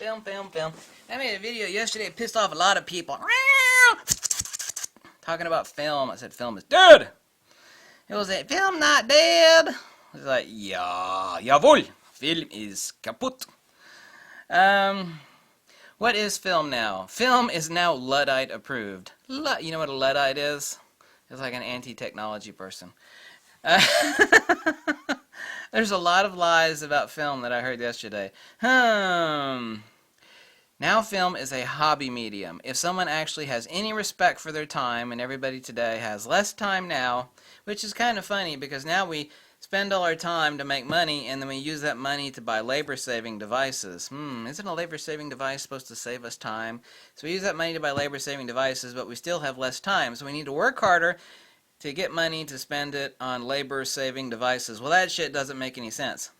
Film. I made a video yesterday. It pissed off a lot of people. Talking about film. I said film is dead. It was like, film not dead. I was like, ja, jawohl. Film is kaputt. What is film now? Film is now Luddite approved. You know what a Luddite is? It's like an anti-technology person. There's a lot of lies about film that I heard yesterday. Now film is a hobby medium. If someone actually has any respect for their time, and everybody today has less time now, which is kind of funny because now we spend all our time to make money and then we use that money to buy labor-saving devices. Isn't a labor-saving device supposed to save us time? So we use that money to buy labor-saving devices, but we still have less time. So we need to work harder to get money to spend it on labor-saving devices. Well, that shit doesn't make any sense.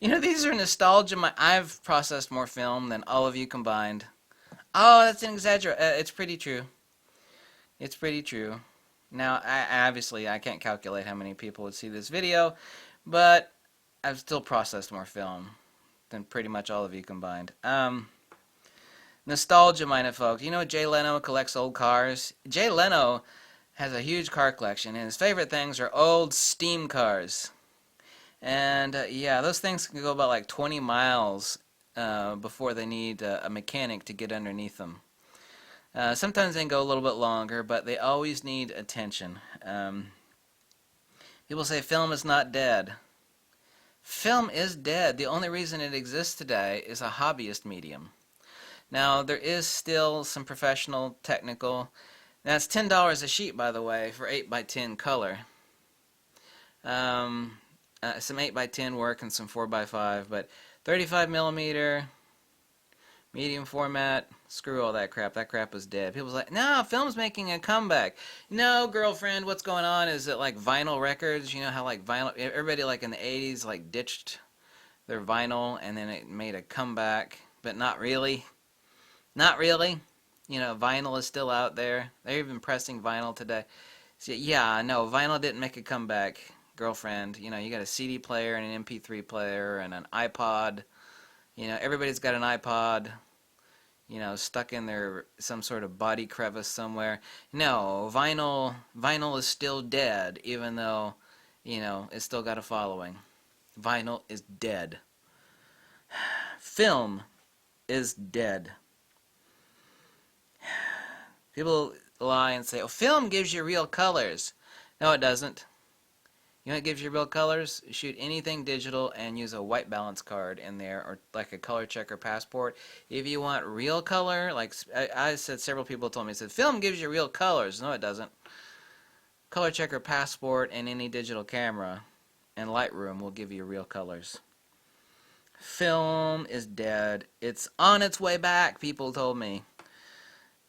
You know, these are nostalgia. I've processed more film than all of you combined. Oh, that's an exaggeration. It's pretty true. It's pretty true. Now, obviously, I can't calculate how many people would see this video, but I've still processed more film than pretty much all of you combined. Nostalgia, my folks. You know Jay Leno collects old cars? Jay Leno has a huge car collection, and his favorite things are old steam cars. And, yeah, those things can go about like 20 miles before they need a mechanic to get underneath them. Sometimes they can go a little bit longer, but they always need attention. People say film is not dead. Film is dead. The only reason it exists today is a hobbyist medium. Now, there is still some professional, technical. That's $10 a sheet, by the way, for 8x10 color. Some 8x10 work and some 4x5, but 35 millimeter, medium format, screw all that crap. That crap is dead. People's like, no, film's making a comeback. No, girlfriend, what's going on is that like vinyl records, you know how like vinyl, everybody like in the 80s like ditched their vinyl and then it made a comeback, but not really. Not really. You know, vinyl is still out there. They're even pressing vinyl today. So, yeah, no, vinyl didn't make a comeback, girlfriend. You know, you got a CD player and an MP3 player and an iPod. You know, everybody's got an iPod, you know, stuck in their some sort of body crevice somewhere. No, vinyl is still dead, even though, you know, it's still got a following. Vinyl is dead. Film is dead. People lie and say, oh, film gives you real colors. No, it doesn't. You know what gives you real colors? Shoot anything digital and use a white balance card in there or like a color checker passport. If you want real color, like I said, several people told me, said, film gives you real colors. No, it doesn't. Color checker passport and any digital camera and Lightroom will give you real colors. Film is dead. It's on its way back, people told me.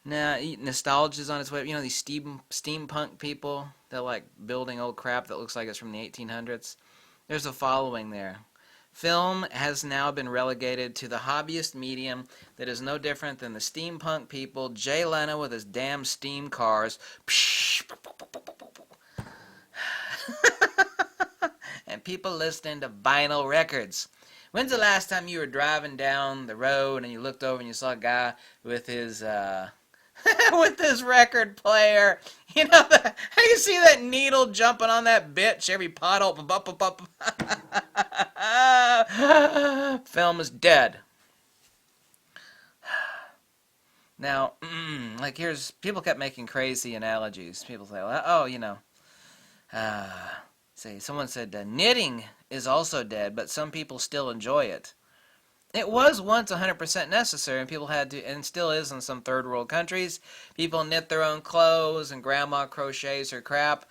Now, nostalgia's on its way. You know, these steampunk people that like building old crap that looks like it's from the 1800s. There's a following there. Film has now been relegated to the hobbyist medium that is no different than the steampunk people, Jay Leno with his damn steam cars, and people listening to vinyl records. When's the last time you were driving down the road and you looked over and you saw a guy with his with this record player? You know, how you see that needle jumping on that bitch every pothole? Film is dead. Now, like people kept making crazy analogies. People say, well, oh, you know, someone said knitting is also dead, but some people still enjoy it. It was once 100% necessary, and people had to, and still is in some third world countries. People knit their own clothes, and grandma crochets her crap.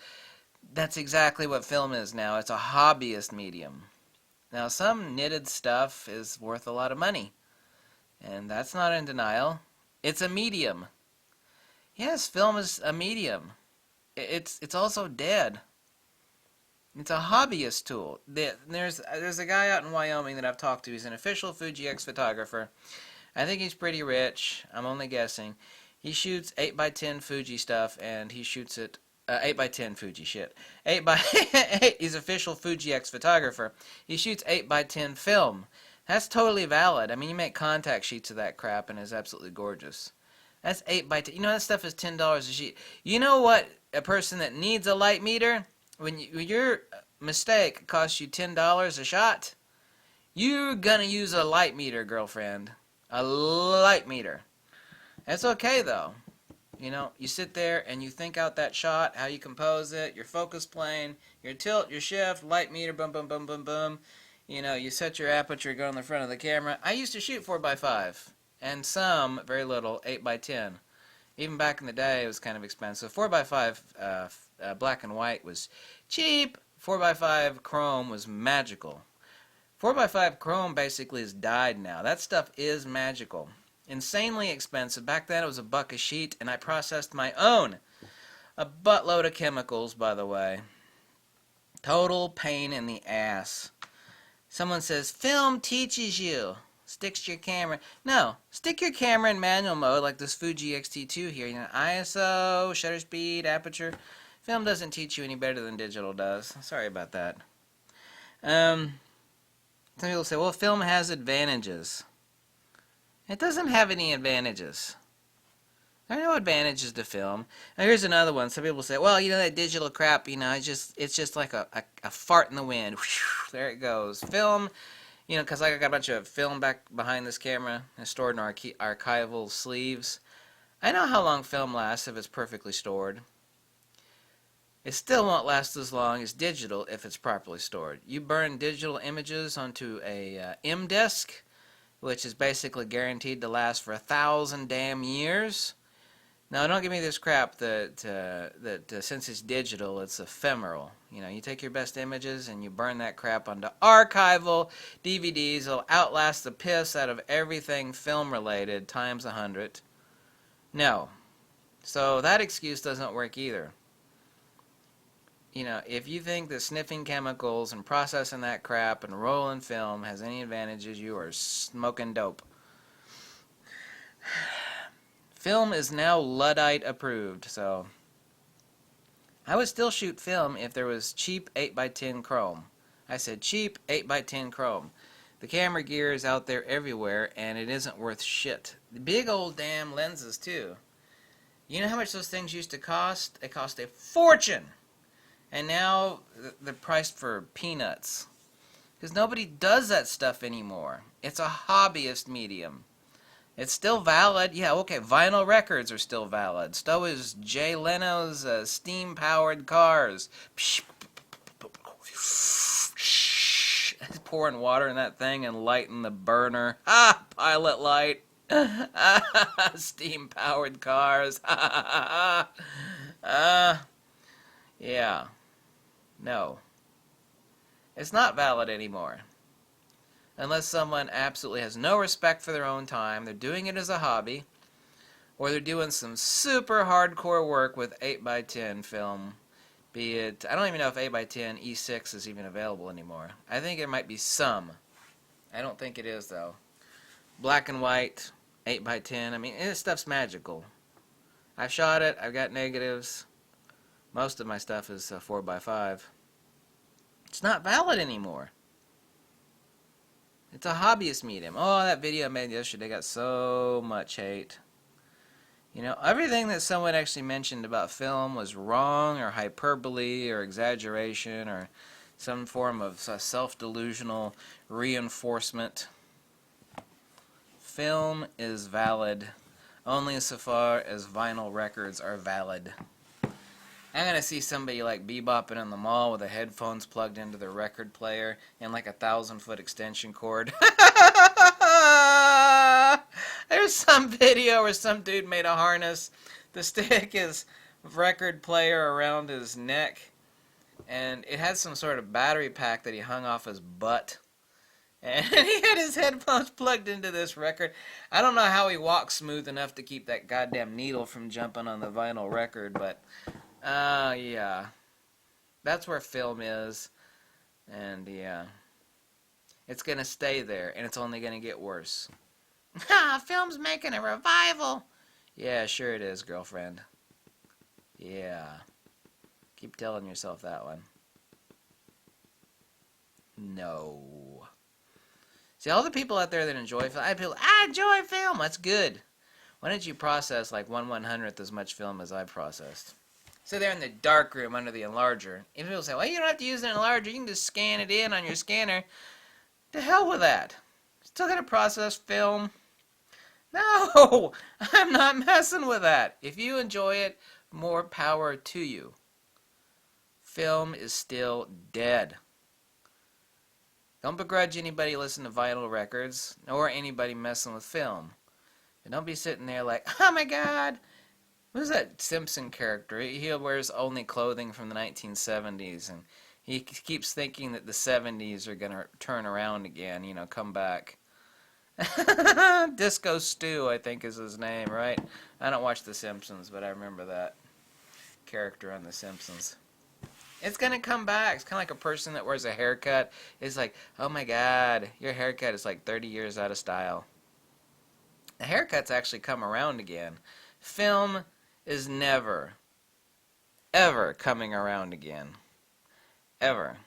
That's exactly what film is now. It's a hobbyist medium. Now, some knitted stuff is worth a lot of money, and that's not in denial. It's a medium. Yes, film is a medium. It's also dead. It's a hobbyist tool. There's a guy out in Wyoming that I've talked to. He's an official Fuji X photographer. I think he's pretty rich. I'm only guessing. He shoots 8x10 Fuji stuff, and he shoots it 8x10 Fuji shit. 8 by 8. He's official Fuji X photographer. He shoots 8x10 film. That's totally valid. I mean, you make contact sheets of that crap and it's absolutely gorgeous. That's 8 by 10. You know that stuff is $10 a sheet. You know what? A person that needs a light meter, when your mistake costs you $10 a shot, you're gonna use a light meter, girlfriend. A light meter. That's okay though. You know, you sit there and you think out that shot, how you compose it, your focus plane, your tilt, your shift, light meter, boom, boom, boom, boom, boom. You know, you set your aperture, go in the front of the camera. I used to shoot 4 by 5 and some, very little, 8 by 10. Even back in the day, it was kind of expensive. 4 by 5 black and white was cheap. 4 by 5 chrome was magical. 4 by 5 chrome basically has died now. That stuff is magical. Insanely expensive. Back then it was $1 a sheet, and I processed my own. A buttload of chemicals, by the way. Total pain in the ass. Someone says, film teaches you. Sticks to your camera. No, stick your camera in manual mode like this Fuji X-T2 here. You know, ISO, shutter speed, aperture. Film doesn't teach you any better than digital does. Sorry about that. Some people say, well, film has advantages. It doesn't have any advantages. There are no advantages to film. Now here's another one. Some people say, well, you know, that digital crap, you know, it's just like a fart in the wind. Whew, there it goes. Film, you know, because I got a bunch of film back behind this camera and stored in archival sleeves. I know how long film lasts if it's perfectly stored. It still won't last as long as digital if it's properly stored. You burn digital images onto a M-disk, which is basically guaranteed to last for 1,000 damn years. Now, don't give me this crap that since it's digital, it's ephemeral. You know, you take your best images and you burn that crap onto archival DVDs. It'll outlast the piss out of everything film-related times 100. No. So that excuse doesn't work either. You know, if you think that sniffing chemicals and processing that crap and rolling film has any advantages, you are smoking dope. Film is now Luddite approved, so I would still shoot film if there was cheap 8 by 10 chrome. I said cheap 8 by 10 chrome. The camera gear is out there everywhere, and it isn't worth shit. The big old damn lenses, too. You know how much those things used to cost? They cost a fortune! And now they're priced for peanuts. Because nobody does that stuff anymore. It's a hobbyist medium. It's still valid. Yeah, okay, vinyl records are still valid. So is Jay Leno's steam-powered cars. Pouring water in that thing and lighting the burner. Ah, pilot light. Steam-powered cars. Yeah. No. It's not valid anymore. Unless someone absolutely has no respect for their own time, they're doing it as a hobby, or they're doing some super hardcore work with 8 by 10 film, be it, I don't even know if 8 by 10 E6 is even available anymore. I think there might be some. I don't think it is, though. Black and white, 8 by 10, I mean, this stuff's magical. I've shot it, I've got negatives. Most of my stuff is 4 by 5. It's not valid anymore. It's a hobbyist medium. Oh, that video I made yesterday got so much hate. You know, everything that someone actually mentioned about film was wrong or hyperbole or exaggeration or some form of self-delusional reinforcement. Film is valid only so far as vinyl records are valid. I'm going to see somebody like bebopping in the mall with the headphones plugged into their record player and like a 1,000-foot extension cord. There's some video where some dude made a harness to stick his record player around his neck, and it had some sort of battery pack that he hung off his butt. And he had his headphones plugged into this record. I don't know how he walked smooth enough to keep that goddamn needle from jumping on the vinyl record, but yeah. That's where film is. And yeah. It's gonna stay there, and it's only gonna get worse. Film's making a revival! Yeah, sure it is, girlfriend. Yeah. Keep telling yourself that one. No. See, all the people out there that enjoy film, I enjoy film. That's good. Why don't you process like 1/100th as much film as I processed? So they're in the dark room under the enlarger. And people say, well, you don't have to use an enlarger. You can just scan it in on your scanner. To hell with that. Still got to process film. No, I'm not messing with that. If you enjoy it, more power to you. Film is still dead. Don't begrudge anybody listening to vinyl records, or anybody messing with film. And don't be sitting there like, oh my god, who's that Simpson character? He wears only clothing from the 1970s, and he keeps thinking that the 70s are going to turn around again, you know, come back. Disco Stew, I think is his name, right? I don't watch The Simpsons, but I remember that character on The Simpsons. It's going to come back. It's kind of like a person that wears a haircut. It's like, oh my god, your haircut is like 30 years out of style. The haircuts actually come around again. Film is never, ever coming around again. Ever.